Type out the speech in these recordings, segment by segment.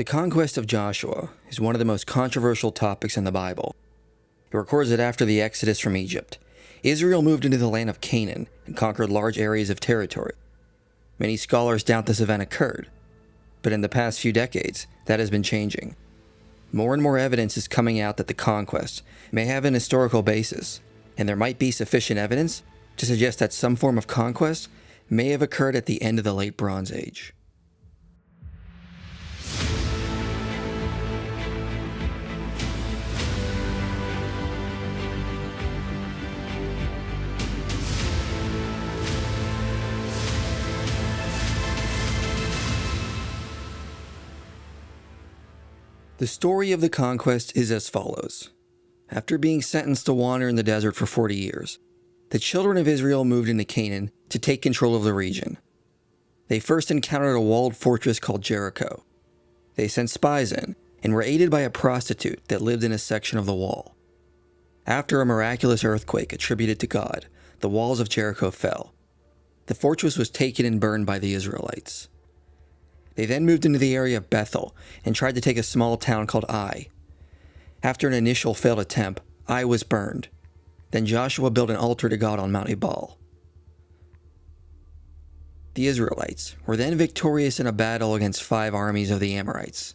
The conquest of Joshua is one of the most controversial topics in the Bible. It records that after the exodus from Egypt, Israel moved into the land of Canaan and conquered large areas of territory. Many scholars doubt this event occurred, but in the past few decades, that has been changing. More and more evidence is coming out that the conquest may have an historical basis, and there might be sufficient evidence to suggest that some form of conquest may have occurred at the end of the Late Bronze Age. The story of the conquest is as follows. After being sentenced to wander in the desert for 40 years, the children of Israel moved into Canaan to take control of the region. They first encountered a walled fortress called Jericho. They sent spies in and were aided by a prostitute that lived in a section of the wall. After a miraculous earthquake attributed to God, the walls of Jericho fell. The fortress was taken and burned by the Israelites. They then moved into the area of Bethel and tried to take a small town called Ai. After an initial failed attempt, Ai was burned. Then Joshua built an altar to God on Mount Ebal. The Israelites were then victorious in a battle against 5 armies of the Amorites.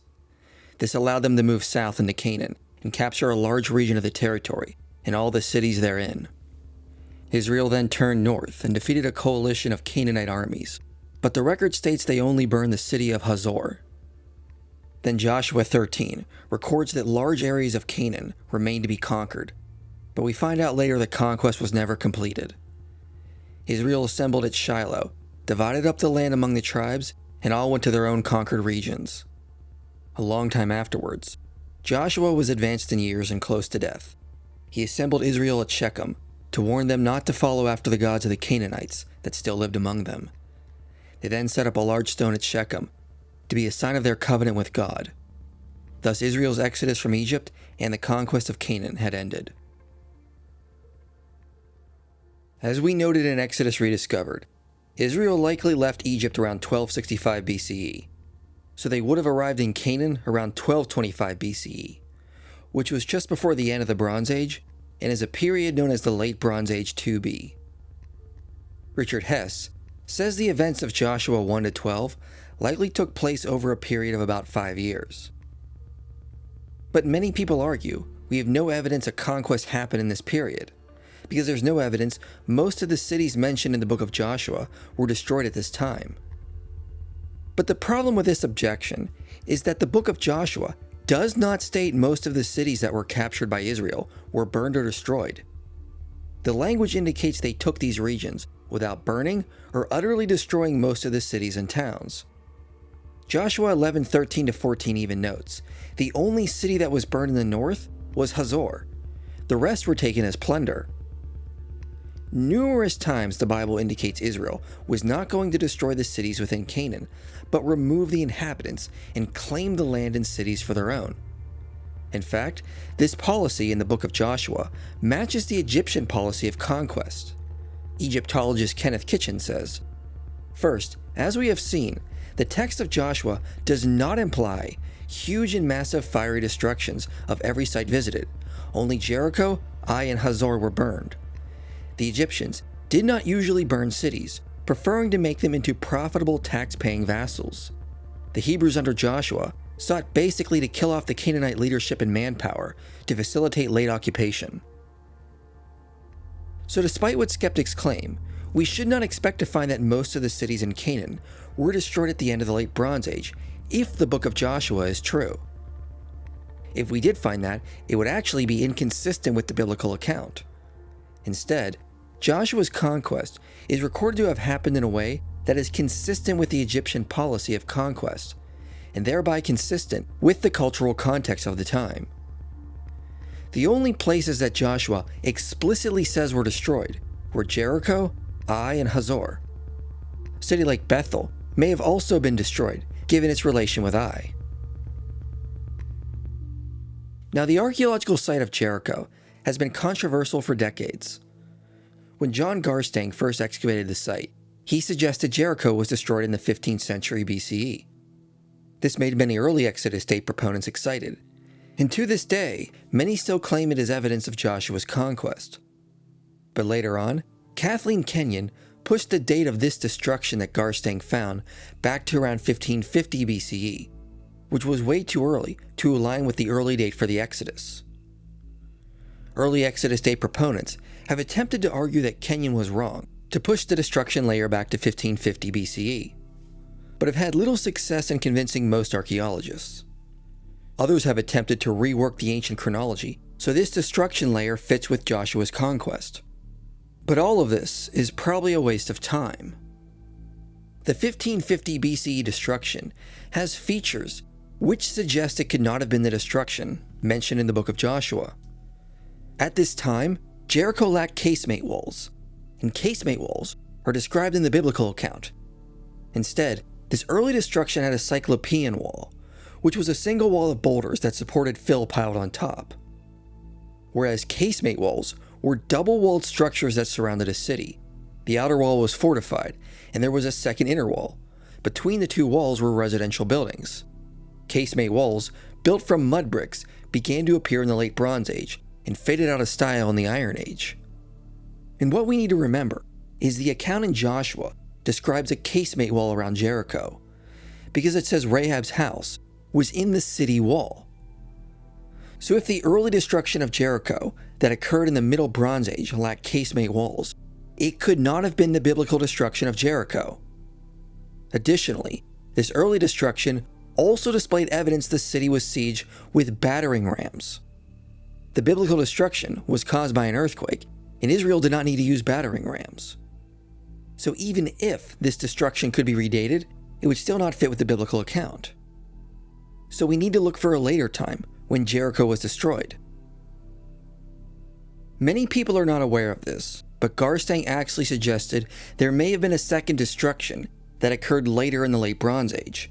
This allowed them to move south into Canaan and capture a large region of the territory and all the cities therein. Israel then turned north and defeated a coalition of Canaanite armies, but the record states they only burned the city of Hazor. Then Joshua 13 records that large areas of Canaan remained to be conquered, but we find out later the conquest was never completed. Israel assembled at Shiloh, divided up the land among the tribes, and all went to their own conquered regions. A long time afterwards, Joshua was advanced in years and close to death. He assembled Israel at Shechem to warn them not to follow after the gods of the Canaanites that still lived among them. They then set up a large stone at Shechem to be a sign of their covenant with God. Thus Israel's exodus from Egypt and the conquest of Canaan had ended. As we noted in Exodus Rediscovered, Israel likely left Egypt around 1265 BCE, so they would have arrived in Canaan around 1225 BCE, which was just before the end of the Bronze Age and is a period known as the Late Bronze Age 2B. Richard Hess says the events of Joshua 1-12 likely took place over a period of about 5 years. But many people argue we have no evidence a conquest happened in this period, because there's no evidence most of the cities mentioned in the book of Joshua were destroyed at this time. But the problem with this objection is that the book of Joshua does not state most of the cities that were captured by Israel were burned or destroyed. The language indicates they took these regions without burning or utterly destroying most of the cities and towns. Joshua 11:13-14 even notes, the only city that was burned in the north was Hazor. The rest were taken as plunder. Numerous times the Bible indicates Israel was not going to destroy the cities within Canaan, but remove the inhabitants and claim the land and cities for their own. In fact, this policy in the book of Joshua matches the Egyptian policy of conquest. Egyptologist Kenneth Kitchen says, first, as we have seen, the text of Joshua does not imply huge and massive fiery destructions of every site visited. Only Jericho, Ai, and Hazor were burned. The Egyptians did not usually burn cities, preferring to make them into profitable tax-paying vassals. The Hebrews under Joshua sought basically to kill off the Canaanite leadership and manpower to facilitate late occupation. So despite what skeptics claim, we should not expect to find that most of the cities in Canaan were destroyed at the end of the Late Bronze Age, if the book of Joshua is true. If we did find that, it would actually be inconsistent with the biblical account. Instead, Joshua's conquest is recorded to have happened in a way that is consistent with the Egyptian policy of conquest, and thereby consistent with the cultural context of the time. The only places that Joshua explicitly says were destroyed were Jericho, Ai, and Hazor. A city like Bethel may have also been destroyed, given its relation with Ai. Now, the archaeological site of Jericho has been controversial for decades. When John Garstang first excavated the site, he suggested Jericho was destroyed in the 15th century BCE. This made many early Exodus date proponents excited, and to this day, many still claim it as evidence of Joshua's conquest. But later on, Kathleen Kenyon pushed the date of this destruction that Garstang found back to around 1550 BCE, which was way too early to align with the early date for the Exodus. Early Exodus date proponents have attempted to argue that Kenyon was wrong to push the destruction layer back to 1550 BCE, but have had little success in convincing most archaeologists. Others have attempted to rework the ancient chronology so this destruction layer fits with Joshua's conquest. But all of this is probably a waste of time. The 1550 BCE destruction has features which suggest it could not have been the destruction mentioned in the book of Joshua. At this time, Jericho lacked casemate walls, and casemate walls are described in the biblical account. Instead, this early destruction had a cyclopean wall, which was a single wall of boulders that supported fill piled on top. Whereas casemate walls were double-walled structures that surrounded a city. The outer wall was fortified, and there was a second inner wall. Between the two walls were residential buildings. Casemate walls, built from mud bricks, began to appear in the Late Bronze Age and faded out of style in the Iron Age. And what we need to remember is the account in Joshua describes a casemate wall around Jericho, because it says Rahab's house was in the city wall. So if the early destruction of Jericho that occurred in the Middle Bronze Age lacked casemate walls, it could not have been the biblical destruction of Jericho. Additionally, this early destruction also displayed evidence the city was sieged with battering rams. The biblical destruction was caused by an earthquake, and Israel did not need to use battering rams. So even if this destruction could be redated, it would still not fit with the biblical account. So we need to look for a later time when Jericho was destroyed. Many people are not aware of this, but Garstang actually suggested there may have been a second destruction that occurred later in the Late Bronze Age.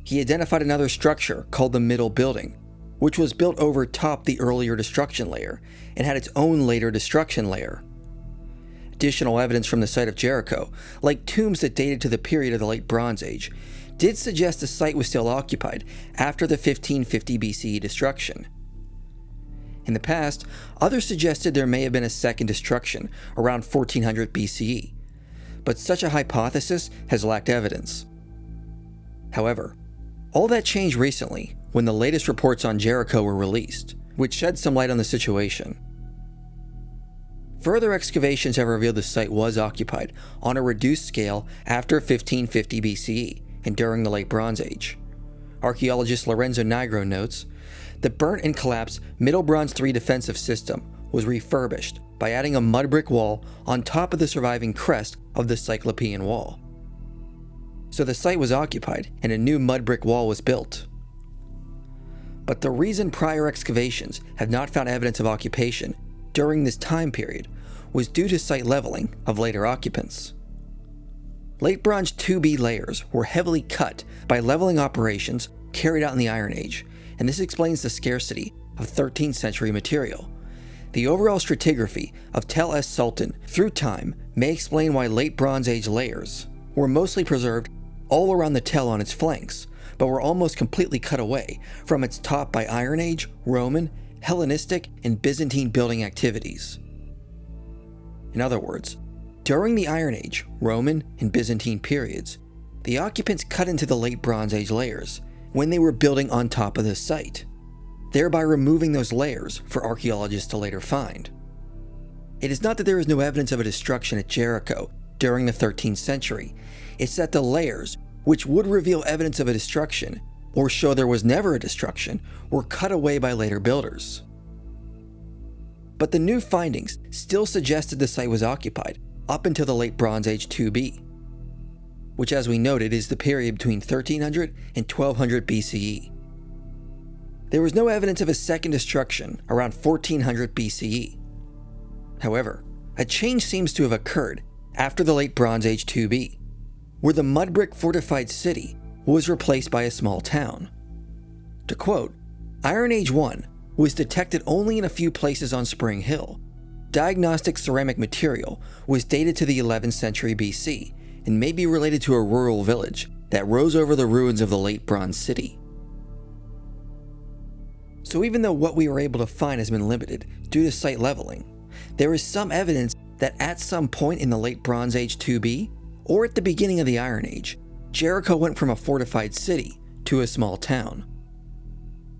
He identified another structure called the Middle Building, which was built over top the earlier destruction layer and had its own later destruction layer. Additional evidence from the site of Jericho, like tombs that dated to the period of the Late Bronze Age, did suggest the site was still occupied after the 1550 BCE destruction. In the past, others suggested there may have been a second destruction around 1400 BCE, but such a hypothesis has lacked evidence. However, all that changed recently when the latest reports on Jericho were released, which shed some light on the situation. Further excavations have revealed the site was occupied on a reduced scale after 1550 BCE and during the Late Bronze Age. Archaeologist Lorenzo Nigro notes, the burnt and collapsed Middle Bronze III defensive system was refurbished by adding a mud brick wall on top of the surviving crest of the Cyclopean wall. So the site was occupied and a new mud brick wall was built. But the reason prior excavations have not found evidence of occupation during this time period was due to site leveling of later occupants. Late Bronze 2B layers were heavily cut by leveling operations carried out in the Iron Age, and this explains the scarcity of 13th century material. The overall stratigraphy of Tel Es Sultan through time may explain why Late Bronze Age layers were mostly preserved all around the Tel on its flanks, but were almost completely cut away from its top by Iron Age, Roman, Hellenistic, and Byzantine building activities. In other words, during the Iron Age, Roman, and Byzantine periods, the occupants cut into the Late Bronze Age layers when they were building on top of the site, thereby removing those layers for archaeologists to later find. It is not that there is no evidence of a destruction at Jericho during the 13th century, it's that the layers, which would reveal evidence of a destruction, or show there was never a destruction, were cut away by later builders. But the new findings still suggested the site was occupied up until the Late Bronze Age 2B, which as we noted is the period between 1300 and 1200 BCE. There was no evidence of a second destruction around 1400 BCE. However, a change seems to have occurred after the Late Bronze Age 2B, where the mud brick fortified city was replaced by a small town. To quote, Iron Age 1 was detected only in a few places on Spring Hill. Diagnostic ceramic material was dated to the 11th century BC and may be related to a rural village that rose over the ruins of the late Bronze City. So even though what we were able to find has been limited due to site leveling, there is some evidence that at some point in the late Bronze Age 2B, or at the beginning of the Iron Age, Jericho went from a fortified city to a small town.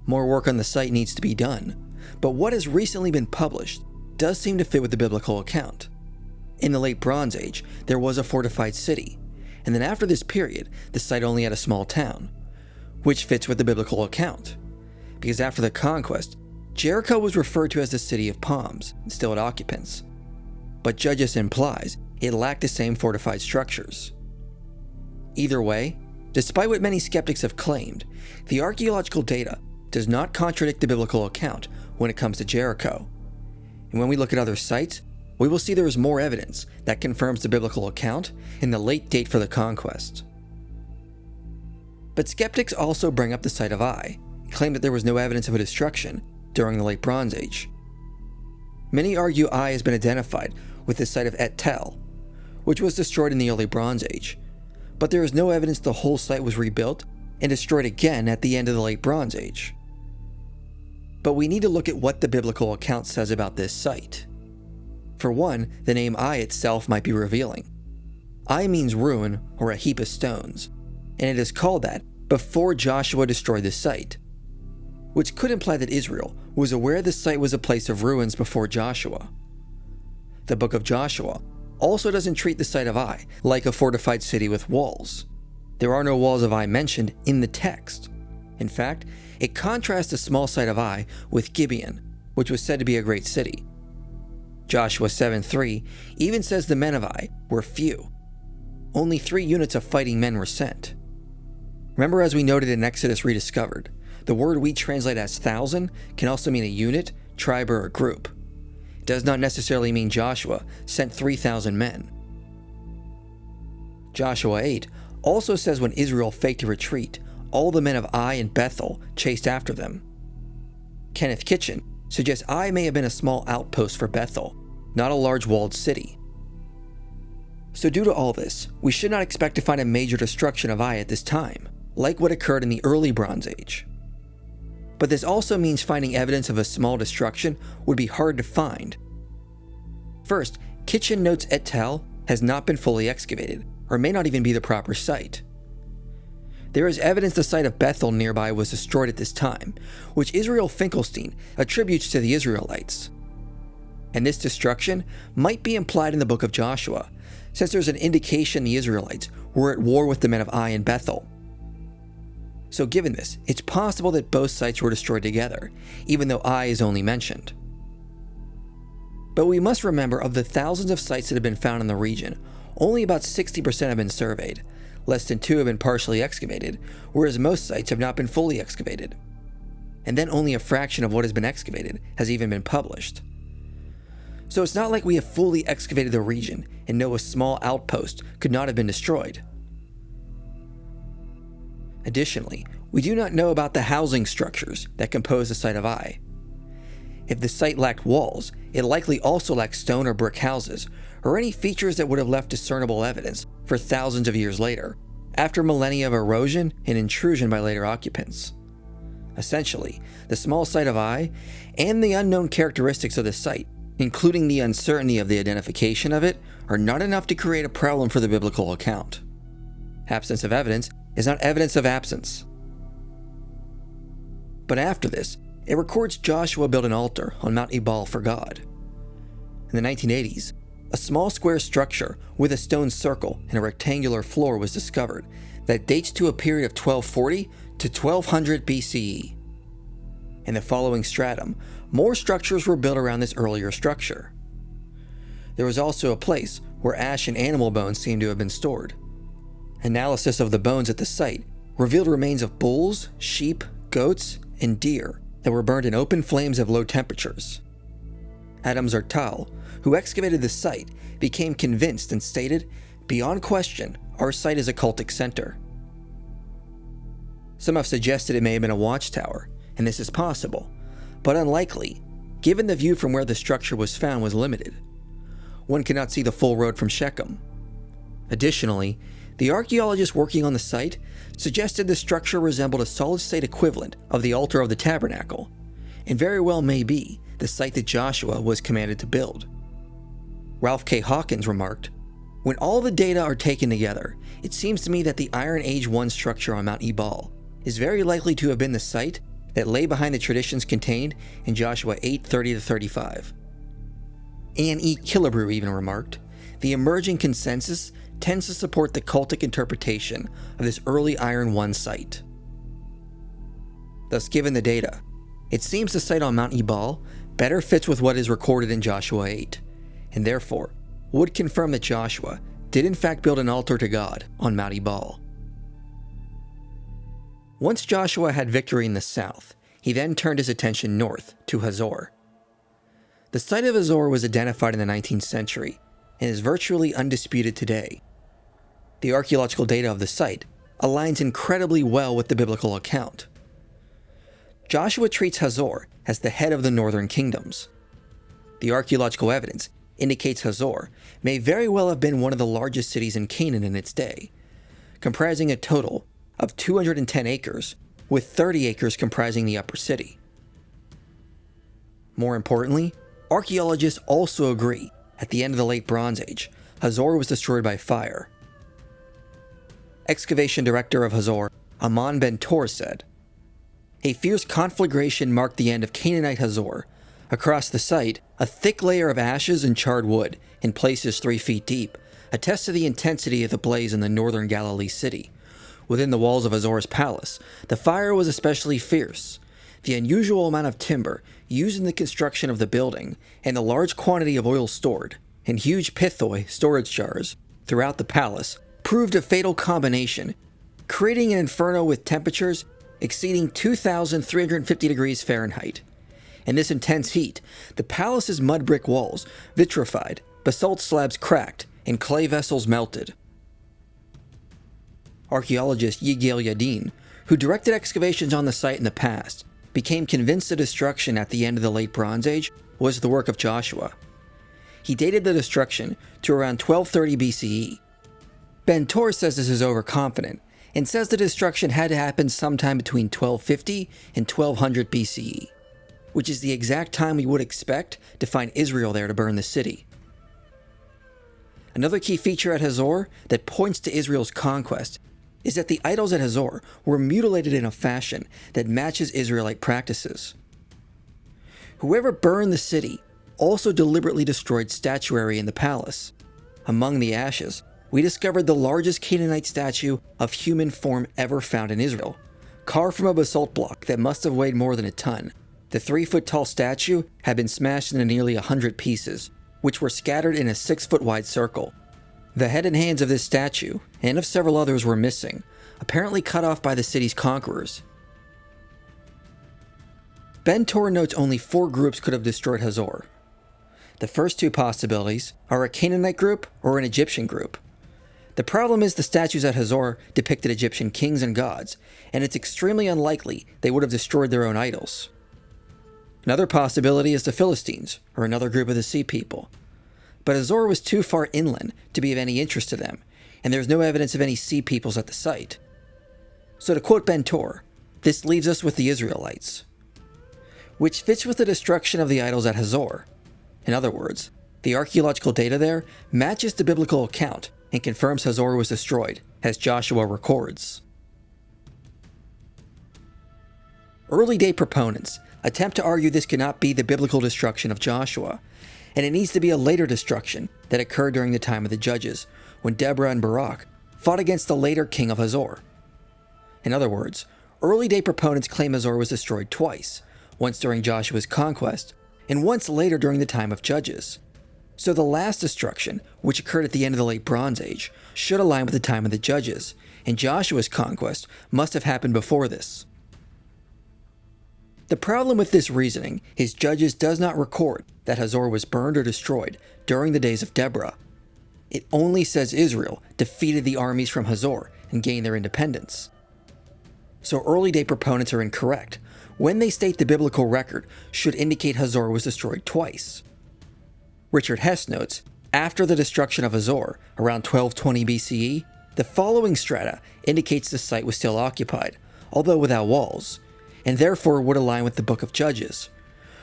More work on the site needs to be done, but what has recently been published does seem to fit with the biblical account. In the late Bronze Age, there was a fortified city, and then after this period, the site only had a small town, which fits with the biblical account, because after the conquest, Jericho was referred to as the City of Palms and still had occupants, but Judges implies it lacked the same fortified structures. Either way, despite what many skeptics have claimed, the archaeological data does not contradict the biblical account when it comes to Jericho. And when we look at other sites, we will see there is more evidence that confirms the biblical account in the late date for the conquest. But skeptics also bring up the site of Ai, and claim that there was no evidence of a destruction during the late Bronze Age. Many argue Ai has been identified with the site of Et Tel, which was destroyed in the early Bronze Age, but there is no evidence the whole site was rebuilt and destroyed again at the end of the late Bronze Age. But we need to look at what the biblical account says about this site. For one, the name Ai itself might be revealing. Ai means ruin or a heap of stones, and it is called that before Joshua destroyed the site, which could imply that Israel was aware the site was a place of ruins before Joshua. The book of Joshua also doesn't treat the site of Ai like a fortified city with walls. There are no walls of Ai mentioned in the text. In fact, it contrasts the small site of Ai with Gibeon, which was said to be a great city. Joshua 7:3 even says the men of Ai were few. Only 3 units of fighting men were sent. Remember, as we noted in Exodus Rediscovered, the word we translate as 1,000 can also mean a unit, tribe, or a group. It does not necessarily mean Joshua sent 3,000 men. Joshua 8 also says when Israel faked a retreat, all the men of Ai and Bethel chased after them. Kenneth Kitchen suggests Ai may have been a small outpost for Bethel, not a large walled city. So due to all this, we should not expect to find a major destruction of Ai at this time, like what occurred in the early Bronze Age. But this also means finding evidence of a small destruction would be hard to find. First, Kitchen notes Et Tel has not been fully excavated, or may not even be the proper site. There is evidence the site of Bethel nearby was destroyed at this time, which Israel Finkelstein attributes to the Israelites. And this destruction might be implied in the book of Joshua, since there's an indication the Israelites were at war with the men of Ai and Bethel. So given this, it's possible that both sites were destroyed together, even though Ai is only mentioned. But we must remember, of the thousands of sites that have been found in the region, only about 60% have been surveyed, less than 2 have been partially excavated, whereas most sites have not been fully excavated. And then only a fraction of what has been excavated has even been published. So it's not like we have fully excavated the region and know a small outpost could not have been destroyed. Additionally, we do not know about the housing structures that compose the site of Ai. If the site lacked walls, it likely also lacked stone or brick houses, or any features that would have left discernible evidence for thousands of years later, after millennia of erosion and intrusion by later occupants. Essentially, the small site of Ai and the unknown characteristics of the site, including the uncertainty of the identification of it, are not enough to create a problem for the biblical account. Absence of evidence is not evidence of absence. But after this, it records Joshua built an altar on Mount Ebal for God. In the 1980s, a small square structure with a stone circle and a rectangular floor was discovered that dates to a period of 1240 to 1200 BCE. In the following stratum, more structures were built around this earlier structure. There was also a place where ash and animal bones seemed to have been stored. Analysis of the bones at the site revealed remains of bulls, sheep, goats, and deer that were burned in open flames of low temperatures. Adam Zertal, who excavated the site, became convinced and stated, "Beyond question, our site is a cultic center." Some have suggested it may have been a watchtower, and this is possible, but unlikely, given the view from where the structure was found was limited. One cannot see the full road from Shechem. Additionally, The archaeologists working on the site suggested the structure resembled a solid-state equivalent of the altar of the tabernacle, and very well may be the site that Joshua was commanded to build. Ralph K. Hawkins remarked, "When all the data are taken together, it seems to me that the Iron Age 1 structure on Mount Ebal is very likely to have been the site that lay behind the traditions contained in Joshua 8:30-35. Ann E. Killebrew even remarked, "The emerging consensus tends to support the cultic interpretation of this early Iron 1 site." Thus, given the data, it seems the site on Mount Ebal better fits with what is recorded in Joshua 8, and therefore would confirm that Joshua did in fact build an altar to God on Mount Ebal. Once Joshua had victory in the south, he then turned his attention north to Hazor. The site of Hazor was identified in the 19th century and is virtually undisputed today. The archaeological data of the site aligns incredibly well with the biblical account. Joshua treats Hazor as the head of the northern kingdoms. The archaeological evidence indicates Hazor may very well have been one of the largest cities in Canaan in its day, comprising a total of 210 acres, with 30 acres comprising the upper city. More importantly, archaeologists also agree at the end of the Late Bronze Age, Hazor was destroyed by fire. Excavation director of Hazor, Amon Ben Tor, said, "A fierce conflagration marked the end of Canaanite Hazor. Across the site, a thick layer of ashes and charred wood, in places 3 feet deep, attests to the intensity of the blaze in the northern Galilee city. Within the walls of Hazor's palace, the fire was especially fierce. The unusual amount of timber used in the construction of the building, and the large quantity of oil stored in huge pithoi storage jars throughout the palace, proved a fatal combination, creating an inferno with temperatures exceeding 2,350 degrees Fahrenheit. In this intense heat, the palace's mud brick walls vitrified, basalt slabs cracked, and clay vessels melted." Archaeologist Yigal Yadin, who directed excavations on the site in the past, became convinced the destruction at the end of the Late Bronze Age was the work of Joshua. He dated the destruction to around 1230 BCE. Ben Tor says this is overconfident, and says the destruction had to happen sometime between 1250 and 1200 BCE, which is the exact time we would expect to find Israel there to burn the city. Another key feature at Hazor that points to Israel's conquest is that the idols at Hazor were mutilated in a fashion that matches Israelite practices. Whoever burned the city also deliberately destroyed statuary in the palace. Among the ashes, we discovered the largest Canaanite statue of human form ever found in Israel, carved from a basalt block that must have weighed more than a ton. The 3-foot-tall statue had been smashed into nearly 100 pieces, which were scattered in a 6-foot-wide circle. The head and hands of this statue, and of several others, were missing, apparently cut off by the city's conquerors. Ben Tor notes only 4 groups could have destroyed Hazor. The first 2 possibilities are a Canaanite group or an Egyptian group. The problem is the statues at Hazor depicted Egyptian kings and gods, and it's extremely unlikely they would have destroyed their own idols. Another possibility is the Philistines, or another group of the Sea People. But Hazor was too far inland to be of any interest to them, and there's no evidence of any Sea Peoples at the site. So to quote Ben Tor, this leaves us with the Israelites, which fits with the destruction of the idols at Hazor. In other words, the archaeological data there matches the biblical account and confirms Hazor was destroyed, as Joshua records. Early day proponents attempt to argue this cannot be the biblical destruction of Joshua, and it needs to be a later destruction that occurred during the time of the Judges, when Deborah and Barak fought against the later king of Hazor. In other words, early day proponents claim Hazor was destroyed twice, once during Joshua's conquest, and once later during the time of Judges. So the last destruction, which occurred at the end of the Late Bronze Age, should align with the time of the Judges, and Joshua's conquest must have happened before this. The problem with this reasoning is Judges does not record that Hazor was burned or destroyed during the days of Deborah. It only says Israel defeated the armies from Hazor and gained their independence. So early day proponents are incorrect when they state the biblical record should indicate Hazor was destroyed twice. Richard Hess notes, after the destruction of Hazor around 1220 BCE, The following strata indicates the site was still occupied, although without walls, and therefore would align with the Book of Judges,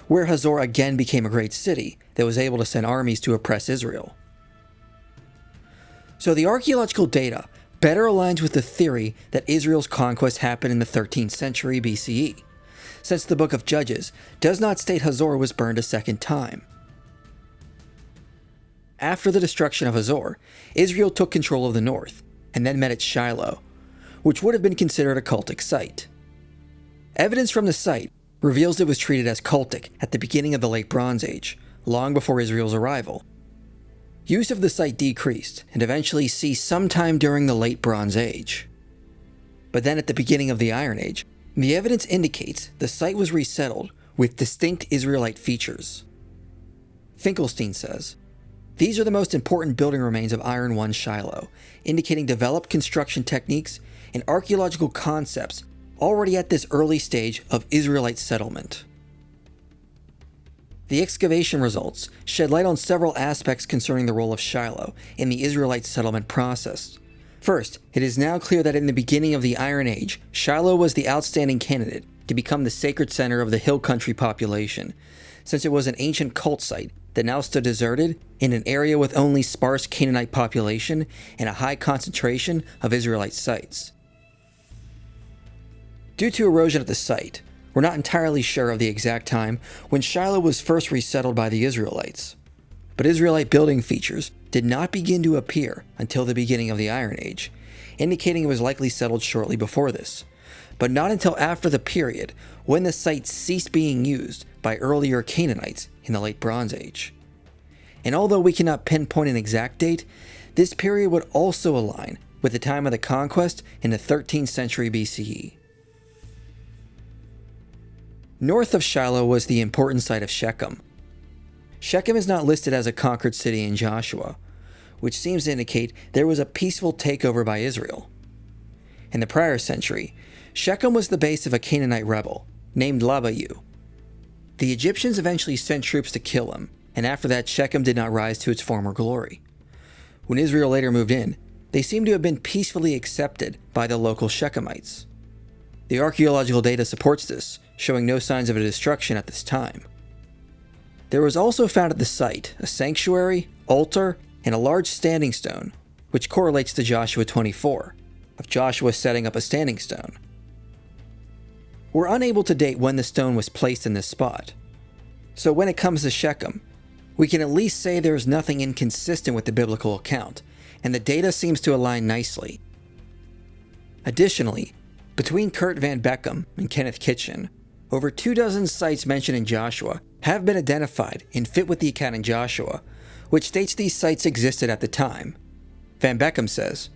where Hazor again became a great city that was able to send armies to oppress Israel. So the archaeological data better aligns with the theory that Israel's conquest happened in the 13th century BCE, since the Book of Judges does not state Hazor was burned a second time. After the destruction of Hazor, Israel took control of the north, and then met at Shiloh, which would have been considered a cultic site. Evidence from the site reveals it was treated as cultic at the beginning of the Late Bronze Age, long before Israel's arrival. Use of the site decreased and eventually ceased sometime during the Late Bronze Age. But then at the beginning of the Iron Age, the evidence indicates the site was resettled with distinct Israelite features. Finkelstein says, "These are the most important building remains of Iron I Shiloh, indicating developed construction techniques and archaeological concepts already at this early stage of Israelite settlement." The excavation results shed light on several aspects concerning the role of Shiloh in the Israelite settlement process. First, it is now clear that in the beginning of the Iron Age, Shiloh was the outstanding candidate to become the sacred center of the hill country population, since it was an ancient cult site that now stood deserted in an area with only sparse Canaanite population and a high concentration of Israelite sites. Due to erosion at the site, we're not entirely sure of the exact time when Shiloh was first resettled by the Israelites. But Israelite building features did not begin to appear until the beginning of the Iron Age, indicating it was likely settled shortly before this, but not until after the period when the site ceased being used by earlier Canaanites in the Late Bronze Age. And although we cannot pinpoint an exact date, this period would also align with the time of the conquest in the 13th century BCE. North of Shiloh was the important site of Shechem. Shechem is not listed as a conquered city in Joshua, which seems to indicate there was a peaceful takeover by Israel. In the prior century, Shechem was the base of a Canaanite rebel named Labayu. The Egyptians eventually sent troops to kill him, and after that Shechem did not rise to its former glory. When Israel later moved in, they seem to have been peacefully accepted by the local Shechemites. The archaeological data supports this, showing no signs of a destruction at this time. There was also found at the site a sanctuary, altar, and a large standing stone, which correlates to Joshua 24, of Joshua setting up a standing stone. We're unable to date when the stone was placed in this spot, so when it comes to Shechem, we can at least say there is nothing inconsistent with the biblical account, and the data seems to align nicely. Additionally, between Kurt Van Beckham and Kenneth Kitchen, over 24 sites mentioned in Joshua have been identified and fit with the account in Joshua, which states these sites existed at the time. Van Beckham says,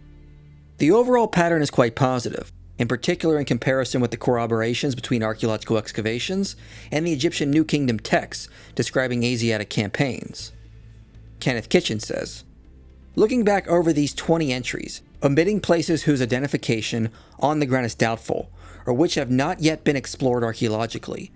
"The overall pattern is quite positive, in particular in comparison with the corroborations between archaeological excavations and the Egyptian New Kingdom texts describing Asiatic campaigns." Kenneth Kitchen says, "Looking back over these 20 entries, omitting places whose identification on the ground is doubtful, or which have not yet been explored archaeologically,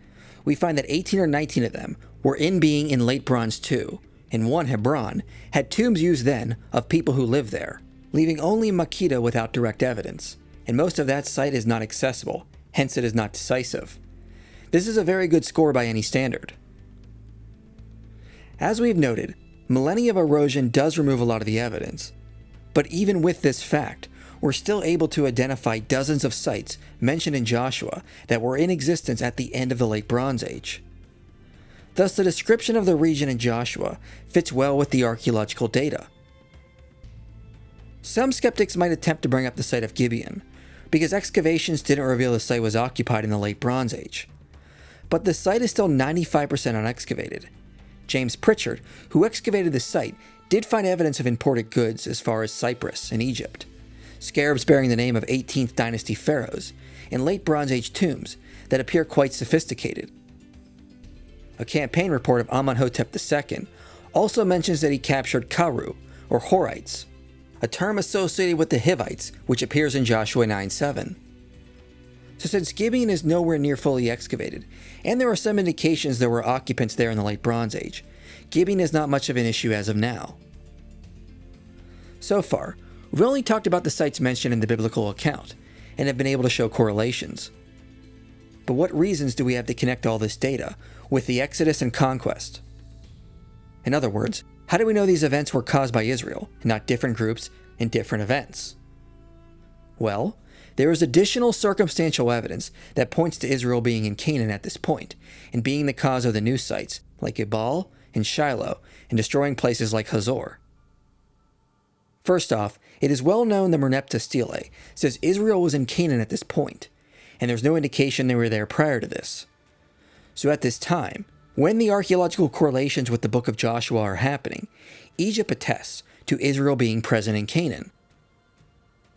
we find that 18 or 19 of them were in being in Late Bronze II, and one, Hebron, had tombs used then of people who lived there, leaving only Makeda without direct evidence, and most of that site is not accessible, hence it is not decisive. This is a very good score by any standard." As we've noted, millennia of erosion does remove a lot of the evidence, but even with this fact, we're still able to identify dozens of sites mentioned in Joshua that were in existence at the end of the Late Bronze Age. Thus, the description of the region in Joshua fits well with the archaeological data. Some skeptics might attempt to bring up the site of Gibeon, because excavations didn't reveal the site was occupied in the Late Bronze Age. But the site is still 95% unexcavated. James Pritchard, who excavated the site, did find evidence of imported goods as far as Cyprus and Egypt, scarabs bearing the name of 18th dynasty pharaohs, and Late Bronze Age tombs that appear quite sophisticated. A campaign report of Amenhotep II also mentions that he captured Karu, or Horites, a term associated with the Hivites which appears in Joshua 9:7. So since Gibeon is nowhere near fully excavated, and there are some indications there were occupants there in the Late Bronze Age, Gibeon is not much of an issue as of now. So far, We've only talked about the sites mentioned in the biblical account, and have been able to show correlations. But what reasons do we have to connect all this data with the Exodus and Conquest? In other words, how do we know these events were caused by Israel, and not different groups and different events? Well, there is additional circumstantial evidence that points to Israel being in Canaan at this point, and being the cause of the new sites, like Ebal and Shiloh, and destroying places like Hazor. First off, it is well known that Merneptah Stele says Israel was in Canaan at this point, and there's no indication they were there prior to this. So at this time, when the archaeological correlations with the book of Joshua are happening, Egypt attests to Israel being present in Canaan.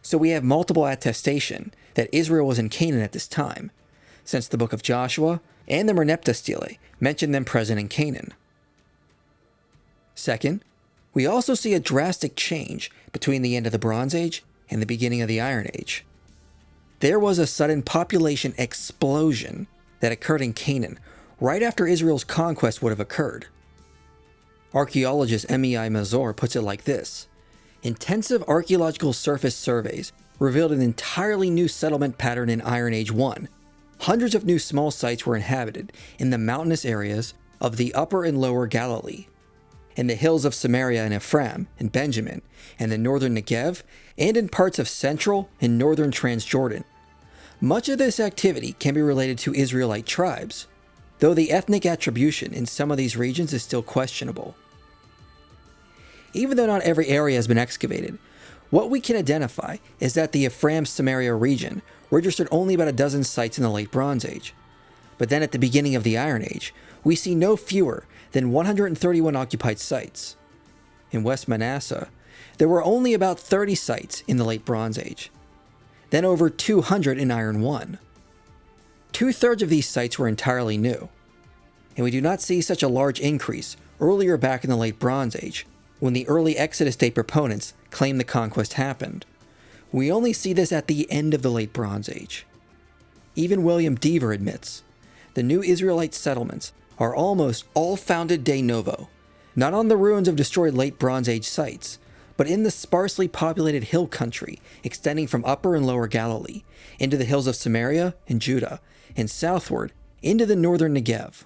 So we have multiple attestation that Israel was in Canaan at this time, since the book of Joshua and the Merneptah Stele mention them present in Canaan. Second, we also see a drastic change between the end of the Bronze Age and the beginning of the Iron Age. There was a sudden population explosion that occurred in Canaan right after Israel's conquest would have occurred. Archaeologist Mei Mazur puts it like this: intensive archaeological surface surveys revealed an entirely new settlement pattern in Iron Age 1. Hundreds of new small sites were inhabited in the mountainous areas of the Upper and Lower Galilee, in the hills of Samaria and Ephraim and Benjamin, and the northern Negev, and in parts of central and northern Transjordan. Much of this activity can be related to Israelite tribes, though the ethnic attribution in some of these regions is still questionable. Even though not every area has been excavated, what we can identify is that the Ephraim-Samaria region registered only about a dozen sites in the Late Bronze Age. But then at the beginning of the Iron Age, we see no fewer than 131 occupied sites. In West Manasseh, there were only about 30 sites in the Late Bronze Age, then over 200 in Iron 1. Two-thirds of these sites were entirely new, and we do not see such a large increase earlier back in the Late Bronze Age, when the early Exodus Day proponents claim the conquest happened. We only see this at the end of the Late Bronze Age. Even William Dever admits, the new Israelite settlements are almost all founded de novo, not on the ruins of destroyed Late Bronze Age sites, but in the sparsely populated hill country extending from Upper and Lower Galilee into the hills of Samaria and Judah, and southward into the northern Negev.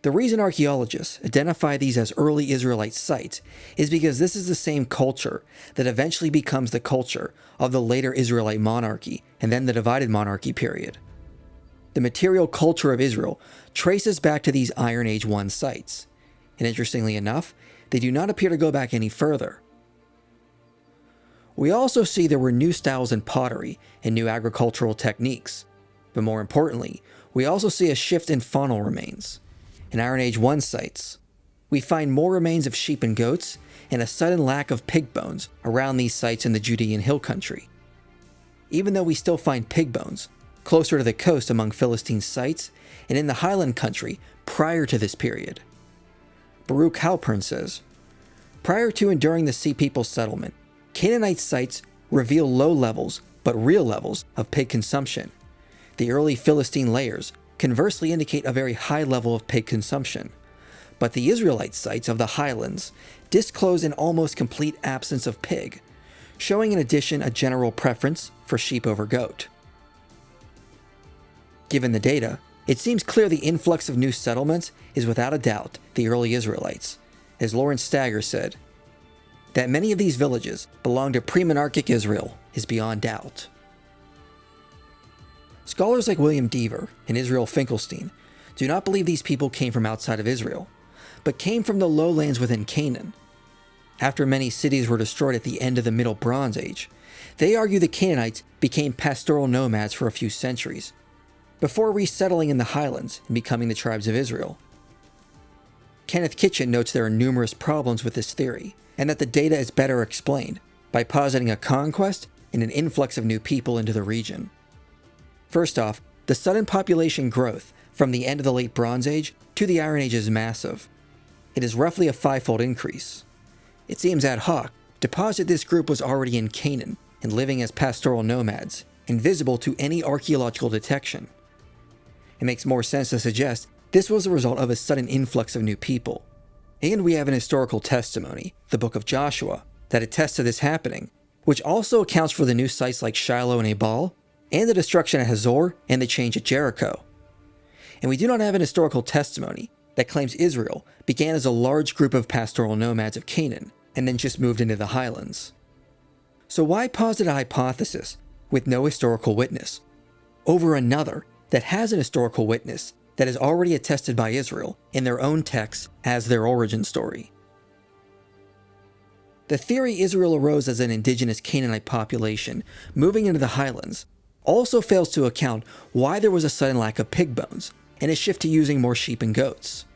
The reason archaeologists identify these as early Israelite sites is because this is the same culture that eventually becomes the culture of the later Israelite monarchy and then the divided monarchy period. The material culture of Israel traces back to these Iron Age 1 sites, and interestingly enough, they do not appear to go back any further. We also see there were new styles in pottery and new agricultural techniques, but more importantly, we also see a shift in faunal remains. In Iron Age 1 sites, we find more remains of sheep and goats and a sudden lack of pig bones around these sites in the Judean hill country. Even though we still find pig bones closer to the coast among Philistine sites and in the highland country prior to this period. Baruch Halpern says, prior to and during the Sea People's settlement, Canaanite sites reveal low levels, but real levels, of pig consumption. The early Philistine layers conversely indicate a very high level of pig consumption, but the Israelite sites of the highlands disclose an almost complete absence of pig, showing in addition a general preference for sheep over goat. Given the data, it seems clear the influx of new settlements is without a doubt the early Israelites. As Lawrence Stagger said, that many of these villages belong to pre-monarchic Israel is beyond doubt. Scholars like William Dever and Israel Finkelstein do not believe these people came from outside of Israel, but came from the lowlands within Canaan. After many cities were destroyed at the end of the Middle Bronze Age, they argue the Canaanites became pastoral nomads for a few centuries, before resettling in the highlands and becoming the tribes of Israel. Kenneth Kitchen notes there are numerous problems with this theory, and that the data is better explained by positing a conquest and an influx of new people into the region. First off, the sudden population growth from the end of the Late Bronze Age to the Iron Age is massive. It is roughly a 5-fold increase. It seems ad hoc to posit this group was already in Canaan and living as pastoral nomads, invisible to any archaeological detection. It makes more sense to suggest this was a result of a sudden influx of new people. And we have an historical testimony, the book of Joshua, that attest to this happening, which also accounts for the new sites like Shiloh and Ebal, and the destruction at Hazor and the change at Jericho. And we do not have an historical testimony that claims Israel began as a large group of pastoral nomads of Canaan and then just moved into the highlands. So why posit a hypothesis with no historical witness over another that has an historical witness that is already attested by Israel in their own texts as their origin story? The theory Israel arose as an indigenous Canaanite population moving into the highlands also fails to account why there was a sudden lack of pig bones and a shift to using more sheep and goats.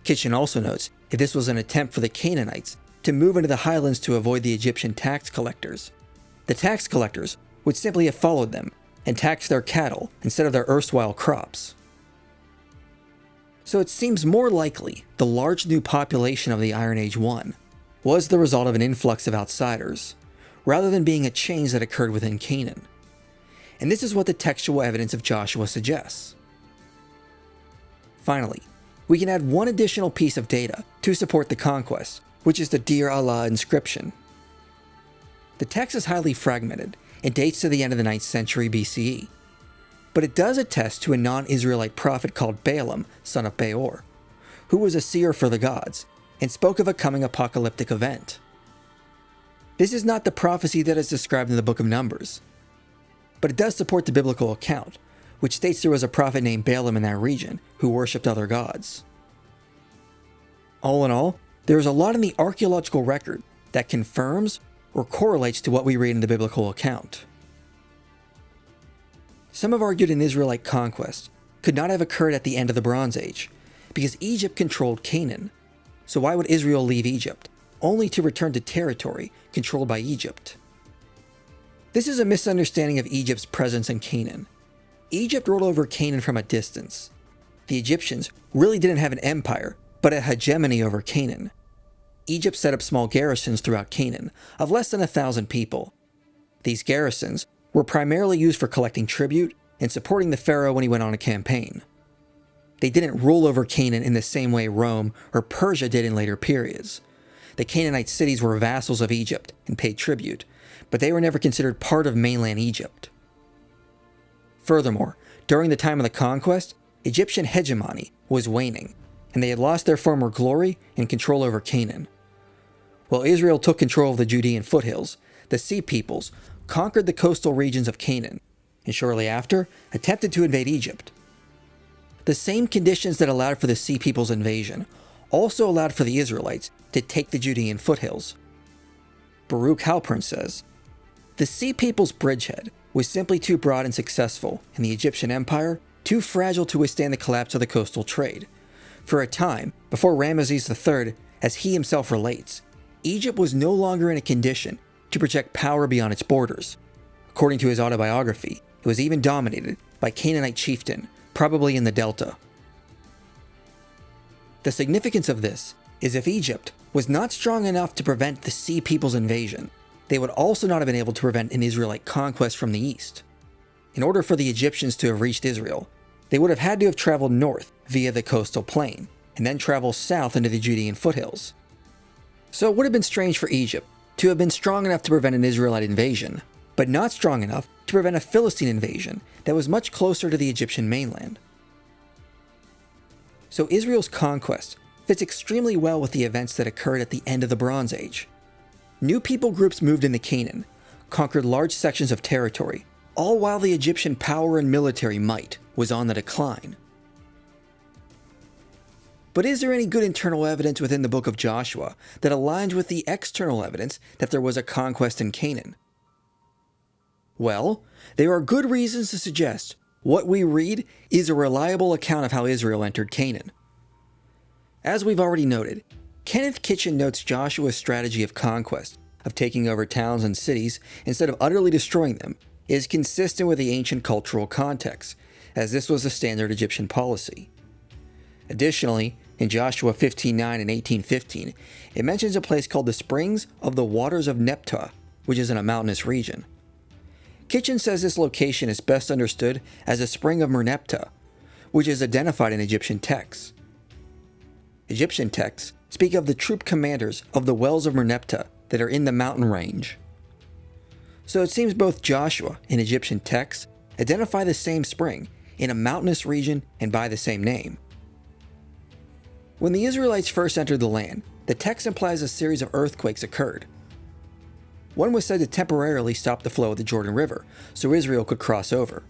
Kitchen also notes that this was an attempt for the Canaanites to move into the highlands to avoid the Egyptian tax collectors. The tax collectors would simply have followed them and taxed their cattle instead of their erstwhile crops. So it seems more likely the large new population of the Iron Age 1 was the result of an influx of outsiders, rather than being a change that occurred within Canaan. And this is what the textual evidence of Joshua suggests. Finally, we can add one additional piece of data to support the conquest, which is the Deir Allah inscription. The text is highly fragmented and dates to the end of the 9th century BCE, but it does attest to a non-Israelite prophet called Balaam, son of Beor, who was a seer for the gods and spoke of a coming apocalyptic event. This is not the prophecy that is described in the book of Numbers, but it does support the biblical account, which states there was a prophet named Balaam in that region who worshipped other gods. All in all, there is a lot in the archaeological record that confirms or correlates to what we read in the biblical account. Some have argued an Israelite conquest could not have occurred at the end of the Bronze Age, because Egypt controlled Canaan. So why would Israel leave Egypt, only to return to territory controlled by Egypt? This is a misunderstanding of Egypt's presence in Canaan. Egypt ruled over Canaan from a distance. The Egyptians really didn't have an empire, but a hegemony over Canaan. Egypt set up small garrisons throughout Canaan of less than 1,000 people. These garrisons were primarily used for collecting tribute and supporting the pharaoh when he went on a campaign. They didn't rule over Canaan in the same way Rome or Persia did in later periods. The Canaanite cities were vassals of Egypt and paid tribute, but they were never considered part of mainland Egypt. Furthermore, during the time of the conquest, Egyptian hegemony was waning, and they had lost their former glory and control over Canaan. While Israel took control of the Judean foothills, the Sea Peoples conquered the coastal regions of Canaan, and shortly after, attempted to invade Egypt. The same conditions that allowed for the Sea Peoples' invasion also allowed for the Israelites to take the Judean foothills. Baruch Halpern says, "The Sea Peoples' bridgehead was simply too broad and successful, and the Egyptian Empire too fragile to withstand the collapse of the coastal trade. For a time, before Ramesses III, as he himself relates, Egypt was no longer in a condition to project power beyond its borders. According to his autobiography, it was even dominated by Canaanite chieftain, probably in the Delta." The significance of this is if Egypt was not strong enough to prevent the Sea Peoples' invasion, they would also not have been able to prevent an Israelite conquest from the east. In order for the Egyptians to have reached Israel, they would have had to have traveled north via the coastal plain, and then travel south into the Judean foothills. So it would have been strange for Egypt to have been strong enough to prevent an Israelite invasion, but not strong enough to prevent a Philistine invasion that was much closer to the Egyptian mainland. So Israel's conquest fits extremely well with the events that occurred at the end of the Bronze Age. New people groups moved into Canaan, conquered large sections of territory, all while the Egyptian power and military might was on the decline. But is there any good internal evidence within the book of Joshua that aligns with the external evidence that there was a conquest in Canaan? Well, there are good reasons to suggest what we read is a reliable account of how Israel entered Canaan. As we've already noted, Kenneth Kitchen notes Joshua's strategy of conquest, of taking over towns and cities instead of utterly destroying them, is consistent with the ancient cultural context, as this was the standard Egyptian policy. Additionally, in Joshua 15:9 and 18:15, it mentions a place called the Springs of the Waters of Neptah, which is in a mountainous region. Kitchen says this location is best understood as a spring of Merneptah, which is identified in Egyptian texts. Egyptian texts speak of the troop commanders of the wells of Merneptah that are in the mountain range. So it seems both Joshua and Egyptian texts identify the same spring in a mountainous region and by the same name. When the Israelites first entered the land, the text implies a series of earthquakes occurred. One was said to temporarily stop the flow of the Jordan River so Israel could cross over.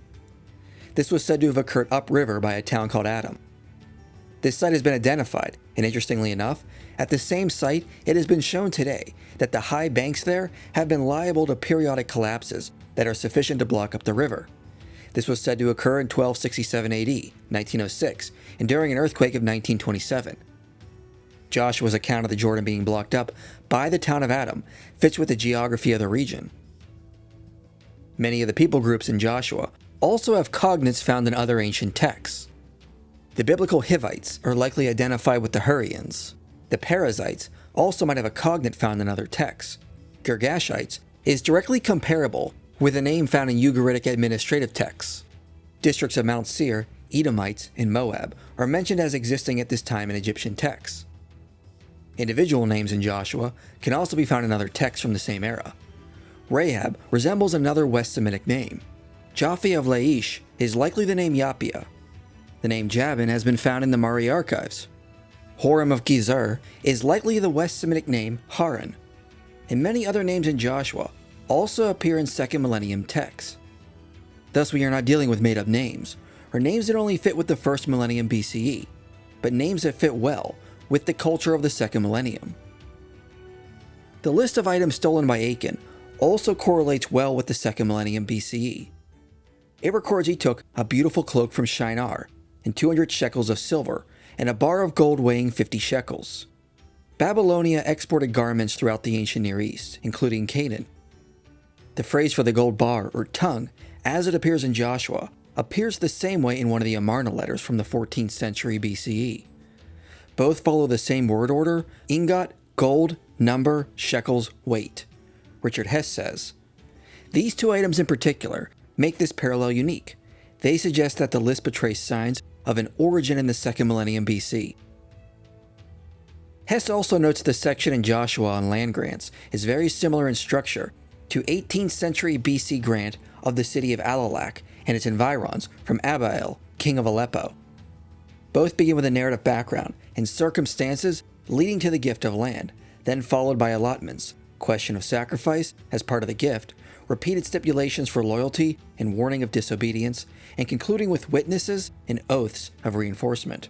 This was said to have occurred upriver by a town called Adam. This site has been identified, and interestingly enough, at the same site it has been shown today that the high banks there have been liable to periodic collapses that are sufficient to block up the river. This was said to occur in 1267 AD, 1906, and during an earthquake of 1927. Joshua's account of the Jordan being blocked up by the town of Adam fits with the geography of the region. Many of the people groups in Joshua also have cognates found in other ancient texts. The biblical Hivites are likely identified with the Hurrians. The Perizzites also might have a cognate found in other texts. Girgashites is directly comparable with a name found in Ugaritic administrative texts. Districts of Mount Seir, Edomites, and Moab are mentioned as existing at this time in Egyptian texts. Individual names in Joshua can also be found in other texts from the same era. Rahab resembles another West Semitic name. Japhi of Laish is likely the name Yapia. The name Jabin has been found in the Mari archives. Horam of Gezer is likely the West Semitic name Haran. And many other names in Joshua also appear in 2nd millennium texts. Thus, we are not dealing with made-up names, or names that only fit with the 1st millennium BCE, but names that fit well with the culture of the 2nd millennium. The list of items stolen by Achan also correlates well with the 2nd millennium BCE. It records he took a beautiful cloak from Shinar, and 200 shekels of silver, and a bar of gold weighing 50 shekels. Babylonia exported garments throughout the ancient Near East, including Canaan. The phrase for the gold bar, or tongue, as it appears in Joshua, appears the same way in one of the Amarna letters from the 14th century BCE. Both follow the same word order: ingot, gold, number, shekels, weight. Richard Hess says, "These two items in particular make this parallel unique. They suggest that the list betrays signs of an origin in the 2nd millennium BC. Hess also notes the section in Joshua on land grants is very similar in structure to 18th century BC grant of the city of Alalak and its environs from Ebal, king of Aleppo. Both begin with a narrative background and circumstances leading to the gift of land, then followed by allotments, question of sacrifice as part of the gift, repeated stipulations for loyalty and warning of disobedience, and concluding with witnesses and oaths of reinforcement."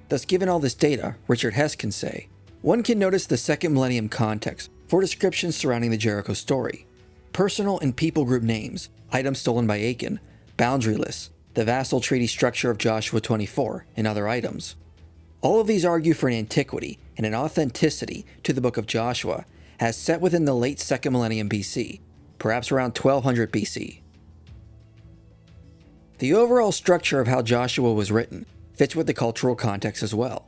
Thus, given all this data, Richard Hess can say, one can notice the 2nd millennium context for descriptions surrounding the Jericho story: personal and people group names, items stolen by Achan, boundary lists, the vassal treaty structure of Joshua 24, and other items. All of these argue for an antiquity and an authenticity to the book of Joshua as set within the late 2nd millennium BC, perhaps around 1200 BC. The overall structure of how Joshua was written fits with the cultural context as well.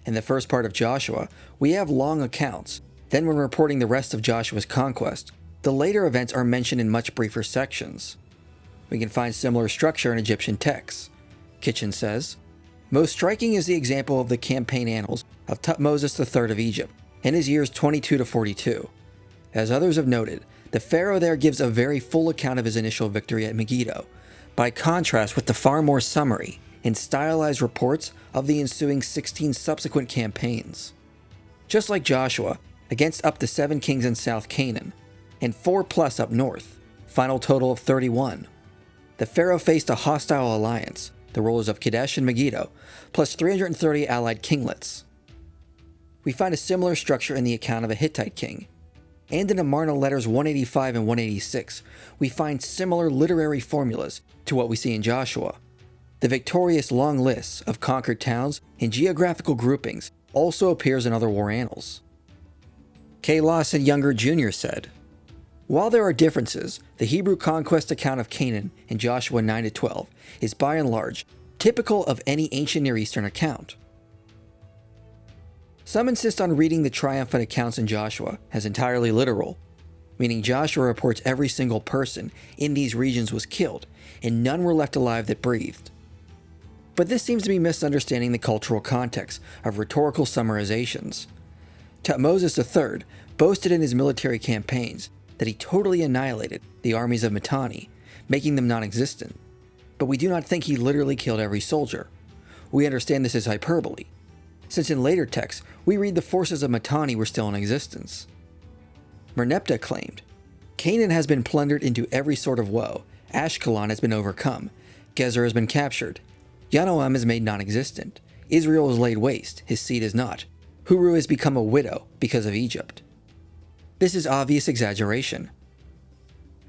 In the first part of Joshua, we have long accounts. Then when reporting the rest of Joshua's conquest, the later events are mentioned in much briefer sections. We can find similar structure in Egyptian texts. Kitchen says, "Most striking is the example of the campaign annals of Tutmosis III of Egypt in his years 22 to 42. As others have noted, the pharaoh there gives a very full account of his initial victory at Megiddo, by contrast with the far more summary and stylized reports of the ensuing 16 subsequent campaigns. Just like Joshua, against up to 7 kings in South Canaan, and 4+ up north, final total of 31. The pharaoh faced a hostile alliance, the rulers of Kadesh and Megiddo, plus 330 allied kinglets. We find a similar structure in the account of a Hittite king. And in Amarna letters 185 and 186, we find similar literary formulas to what we see in Joshua. The victorious long lists of conquered towns and geographical groupings also appears in other war annals. K. Lawson Younger Jr. said, "While there are differences, the Hebrew conquest account of Canaan in Joshua 9-12 is by and large typical of any ancient Near Eastern account." Some insist on reading the triumphant accounts in Joshua as entirely literal, meaning Joshua reports every single person in these regions was killed and none were left alive that breathed. But this seems to be misunderstanding the cultural context of rhetorical summarizations. Thutmose III boasted in his military campaigns that he totally annihilated the armies of Mitanni, making them non-existent. But we do not think he literally killed every soldier. We understand this as hyperbole, since in later texts we read the forces of Mitanni were still in existence. Merneptah claimed, Canaan has been plundered into every sort of woe, Ashkelon has been overcome, Gezer has been captured, Yanoam is made non-existent, Israel is laid waste, his seed is not, Huru has become a widow because of Egypt. This is obvious exaggeration.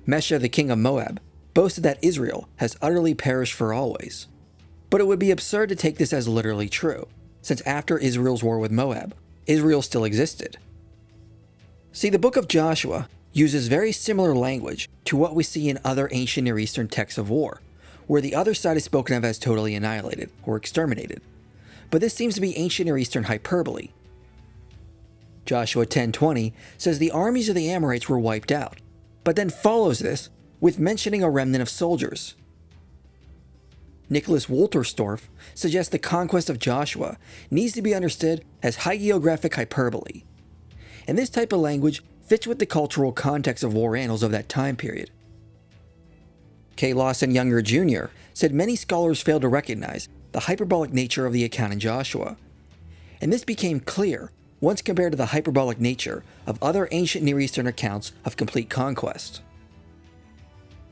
Mesha, the king of Moab, boasted that Israel has utterly perished for always. But it would be absurd to take this as literally true, since after Israel's war with Moab, Israel still existed. See, the book of Joshua uses very similar language to what we see in other ancient Near Eastern texts of war, where the other side is spoken of as totally annihilated or exterminated. But this seems to be ancient Near Eastern hyperbole. Joshua 10:20 says the armies of the Amorites were wiped out, but then follows this with mentioning a remnant of soldiers. Nicholas Wolterstorff suggests the conquest of Joshua needs to be understood as hagiographic hyperbole. And this type of language fits with the cultural context of war annals of that time period. K. Lawson Younger Jr. said many scholars fail to recognize the hyperbolic nature of the account in Joshua. And this became clear once compared to the hyperbolic nature of other ancient Near Eastern accounts of complete conquest.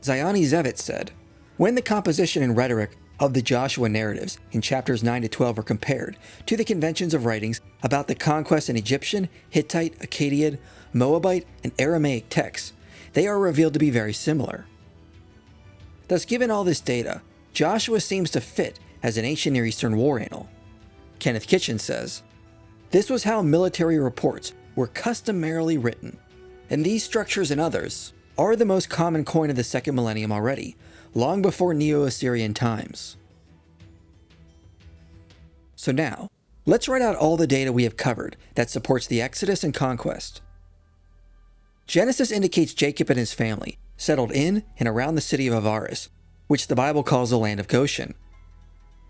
Ziani Zevit said, when the composition and rhetoric of the Joshua narratives in chapters 9 to 12 are compared to the conventions of writings about the conquest in Egyptian, Hittite, Akkadian, Moabite, and Aramaic texts, they are revealed to be very similar. Thus, given all this data, Joshua seems to fit as an ancient Near Eastern war annal. Kenneth Kitchen says, this was how military reports were customarily written, and these structures and others are the most common coin of the second millennium already, long before Neo-Assyrian times. So now, let's write out all the data we have covered that supports the Exodus and Conquest. Genesis indicates Jacob and his family settled in and around the city of Avaris, which the Bible calls the land of Goshen.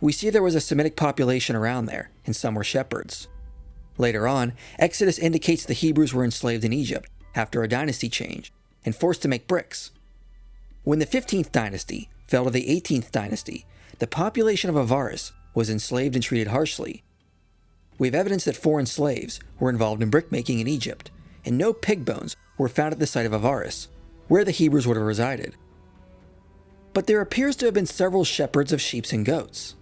We see there was a Semitic population around there, and some were shepherds. Later on, Exodus indicates the Hebrews were enslaved in Egypt after a dynasty change, and forced to make bricks. When the 15th dynasty fell to the 18th dynasty, the population of Avaris was enslaved and treated harshly. We have evidence that foreign slaves were involved in brickmaking in Egypt, and no pig bones were found at the site of Avaris, where the Hebrews would have resided. But there appears to have been several shepherds of sheep and goats.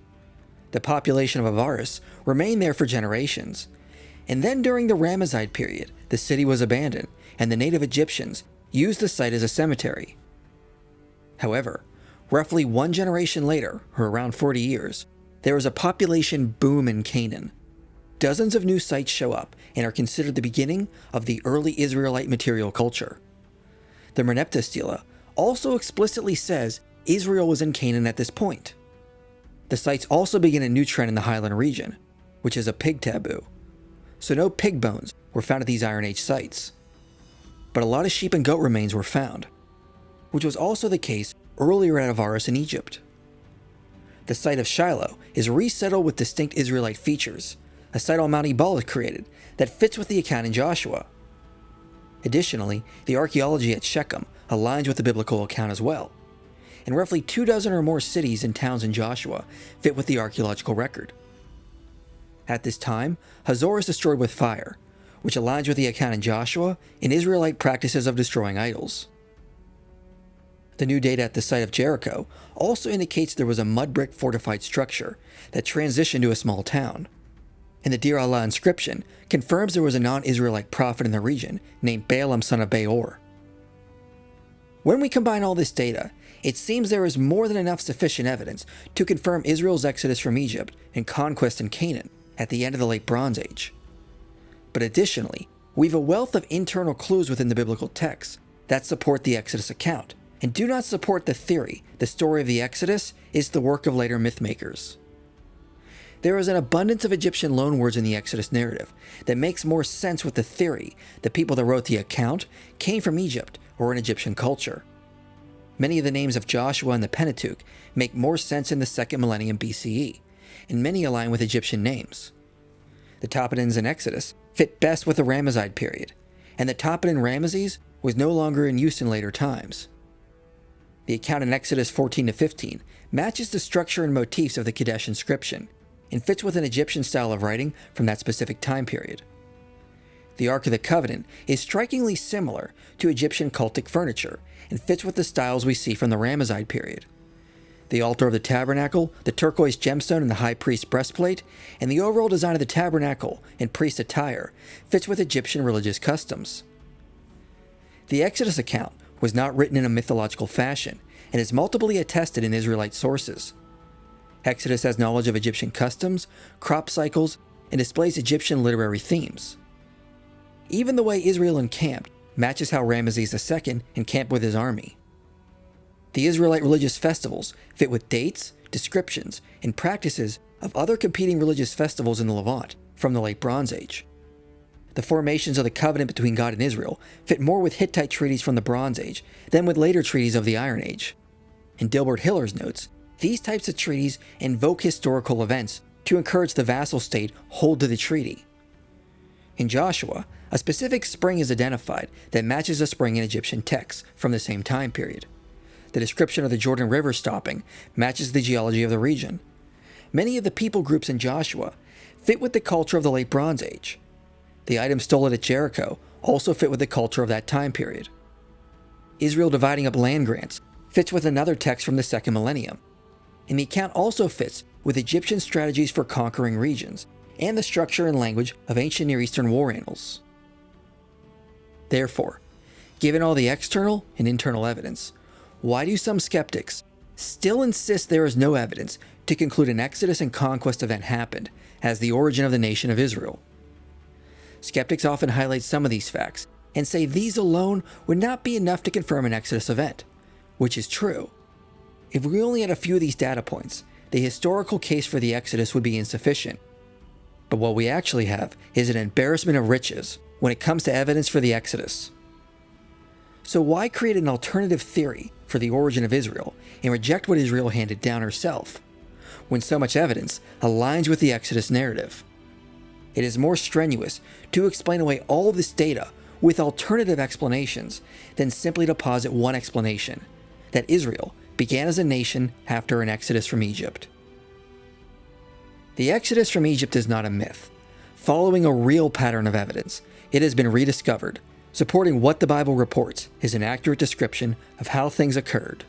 The population of Avaris remained there for generations, and then during the Ramesside period, the city was abandoned, and the native Egyptians used the site as a cemetery. However, roughly one generation later, or around 40 years, there was a population boom in Canaan. Dozens of new sites show up and are considered the beginning of the early Israelite material culture. The Merneptah Stela also explicitly says Israel was in Canaan at this point. The sites also begin a new trend in the Highland region, which is a pig taboo. So no pig bones were found at these Iron Age sites. But a lot of sheep and goat remains were found, which was also the case earlier at Avaris in Egypt. The site of Shiloh is resettled with distinct Israelite features, a site on Mount Ebal is created that fits with the account in Joshua. Additionally, the archaeology at Shechem aligns with the biblical account as well, and roughly 24 or more cities and towns in Joshua fit with the archaeological record. At this time, Hazor is destroyed with fire, which aligns with the account in Joshua and Israelite practices of destroying idols. The new data at the site of Jericho also indicates there was a mud brick fortified structure that transitioned to a small town. And the Dir Allah inscription confirms there was a non-Israelite prophet in the region named Balaam son of Beor. When we combine all this data, it seems there is more than enough sufficient evidence to confirm Israel's exodus from Egypt and conquest in Canaan at the end of the Late Bronze Age. But additionally, we have a wealth of internal clues within the biblical texts that support the Exodus account, and do not support the theory the story of the Exodus is the work of later mythmakers. There is an abundance of Egyptian loanwords in the Exodus narrative that makes more sense with the theory the people that wrote the account came from Egypt or an Egyptian culture. Many of the names of Joshua and the Pentateuch make more sense in the 2nd millennium BCE, and many align with Egyptian names. The toponyms in Exodus fit best with the Ramesside period, and the toponym Ramesses was no longer in use in later times. The account in Exodus 14 to 15 matches the structure and motifs of the Kadesh inscription, and fits with an Egyptian style of writing from that specific time period. The Ark of the Covenant is strikingly similar to Egyptian cultic furniture, and fits with the styles we see from the Ramesside period. The altar of the tabernacle, the turquoise gemstone and the high priest's breastplate, and the overall design of the tabernacle and priest attire fits with Egyptian religious customs. The Exodus account was not written in a mythological fashion, and is multiply attested in Israelite sources. Exodus has knowledge of Egyptian customs, crop cycles, and displays Egyptian literary themes. Even the way Israel encamped matches how Ramesses II encamped with his army. The Israelite religious festivals fit with dates, descriptions, and practices of other competing religious festivals in the Levant from the Late Bronze Age. The formations of the covenant between God and Israel fit more with Hittite treaties from the Bronze Age than with later treaties of the Iron Age. In Dilbert Hiller's notes, these types of treaties invoke historical events to encourage the vassal state hold to the treaty. In Joshua, a specific spring is identified that matches a spring in Egyptian texts from the same time period. The description of the Jordan River stopping matches the geology of the region. Many of the people groups in Joshua fit with the culture of the Late Bronze Age. The items stolen at Jericho also fit with the culture of that time period. Israel dividing up land grants fits with another text from the second millennium, and the account also fits with Egyptian strategies for conquering regions and the structure and language of ancient Near Eastern war annals. Therefore, given all the external and internal evidence, why do some skeptics still insist there is no evidence to conclude an Exodus and Conquest event happened as the origin of the nation of Israel? Skeptics often highlight some of these facts and say these alone would not be enough to confirm an Exodus event, which is true. If we only had a few of these data points, the historical case for the Exodus would be insufficient. But what we actually have is an embarrassment of riches when it comes to evidence for the Exodus. So why create an alternative theory for the origin of Israel and reject what Israel handed down herself, when so much evidence aligns with the Exodus narrative? It is more strenuous to explain away all of this data with alternative explanations than simply to posit one explanation, that Israel began as a nation after an exodus from Egypt. The exodus from Egypt is not a myth. Following a real pattern of evidence, it has been rediscovered, supporting what the Bible reports is an accurate description of how things occurred.